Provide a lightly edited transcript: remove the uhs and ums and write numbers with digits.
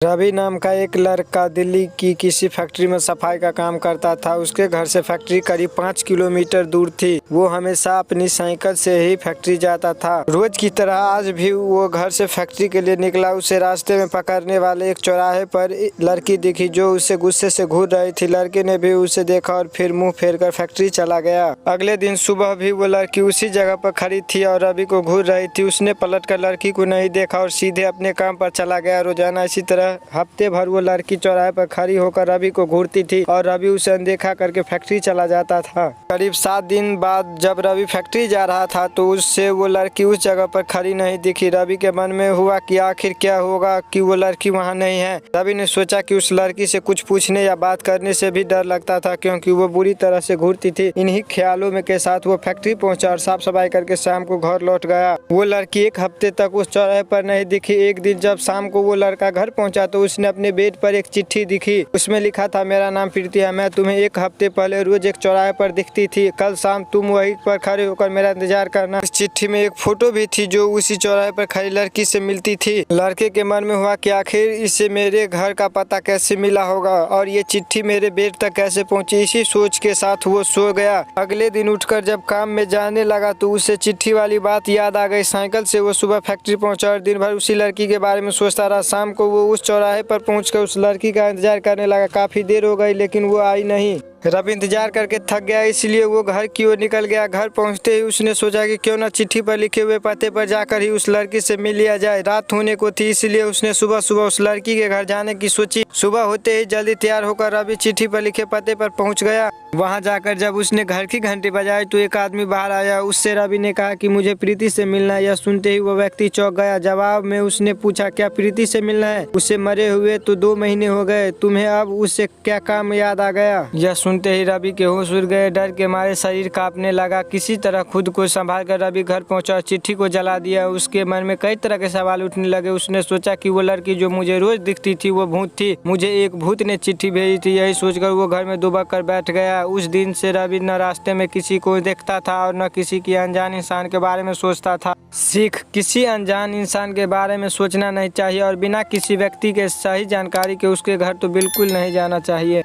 रवि नाम का एक लड़का दिल्ली की किसी फैक्ट्री में सफाई का काम करता था। उसके घर से फैक्ट्री करीब 5 किलोमीटर दूर थी। वो हमेशा अपनी साइकिल से ही फैक्ट्री जाता था। रोज की तरह आज भी वो घर से फैक्ट्री के लिए निकला। उसे रास्ते में पकड़ने वाले एक चौराहे पर लड़की दिखी जो उसे गुस्से से घूर रही थी। लड़के ने भी उसे देखा और फिर मुंह फेरकर फैक्ट्री चला गया। अगले दिन सुबह भी वो लड़की उसी जगह पर खड़ी थी और रवि को घूर रही थी। उसने पलटकर लड़की को नहीं देखा और सीधे अपने काम पर चला गया। रोजाना इसी तरह हफ्ते भर वो लड़की चौराहे पर खड़ी होकर रवि को घूरती थी और रवि उसे अनदेखा करके फैक्ट्री चला जाता था। करीब 7 दिन बाद जब रवि फैक्ट्री जा रहा था तो उससे वो लड़की उस जगह पर खड़ी नहीं दिखी। रवि के मन में हुआ कि आखिर क्या होगा कि वो लड़की वहाँ नहीं है। रवि ने सोचा कि उस लड़की से कुछ पूछने या बात करने से भी डर लगता था क्योंकि वो बुरी तरह से घूरती थी। इन्हीं ख्यालों में के साथ वो फैक्ट्री पहुंचा और साफ सफाई करके शाम को घर लौट गया। वो लड़की एक हफ्ते तक उस चौराहे पर नहीं दिखी। एक दिन जब शाम को वो लड़का घर पहुंचा तो उसने अपने बेड पर एक चिट्ठी दिखी। उसमें लिखा था, मेरा नाम प्रीति है, मैं तुम्हें एक हफ्ते पहले रोज एक चौराहे पर दिखती थी। कल शाम तुम वहीं पर खड़े होकर मेरा इंतजार करना। इस चिट्ठी में एक फोटो भी थी जो उसी चौराहे पर खड़ी लड़की से मिलती थी। लड़के के मन में हुआ कि आखिर इसे मेरे घर का पता कैसे मिला होगा और ये चिट्ठी मेरे बेड तक कैसे पहुंची। इसी सोच के साथ वो सो गया। अगले दिन उठकर जब काम में जाने लगा तो उसे चिट्ठी वाली बात याद आ गई। साइकिल से वो सुबह फैक्ट्री पहुंचा और दिन भर उसी लड़की के बारे में सोचता रहा। शाम को वो उस चौराहे पर पहुंचकर उस लड़की का इंतजार करने लगा। काफी देर हो गई लेकिन वो आई नहीं। रवि इंतजार करके थक गया, इसलिए वो घर की ओर निकल गया। घर पहुंचते ही उसने सोचा कि क्यों न चिट्ठी पर लिखे हुए पते पर जाकर ही उस लड़की से मिल लिया जाए। रात होने को थी इसलिए उसने सुबह सुबह उस लड़की के घर जाने की सोची। सुबह होते ही जल्दी तैयार होकर रवि चिट्ठी पर लिखे पते पर पहुंच गया। वहां जाकर जब उसने घर की घंटी बजाई तो एक आदमी बाहर आया। उससे रवि ने कहा कि मुझे प्रीति से मिलना है। यह सुनते ही वो व्यक्ति चौंक गया। जवाब में उसने पूछा, क्या प्रीति से मिलना है? उसे मरे हुए तो 2 महीने हो गए, तुम्हें अब उससे क्या काम याद आ गया? यह सुनते ही रवि के होश उड़ गए। डर के मारे शरीर कांपने लगा। किसी तरह खुद को संभाल कर रवि घर पहुंचा और चिट्ठी को जला दिया। उसके मन में कई तरह के सवाल उठने लगे। उसने सोचा कि वो लड़की जो मुझे रोज दिखती थी वो भूत थी। मुझे एक भूत ने चिट्ठी भेजी थी। यही सोचकर वो घर में दुबक कर बैठ गया। उस दिन से रवि न रास्ते में किसी को देखता था और न किसी की अनजान इंसान के बारे में सोचता था। सीख, किसी अनजान इंसान के बारे में सोचना नहीं चाहिए और बिना किसी व्यक्ति के सही जानकारी के उसके घर तो बिल्कुल नहीं जाना चाहिए।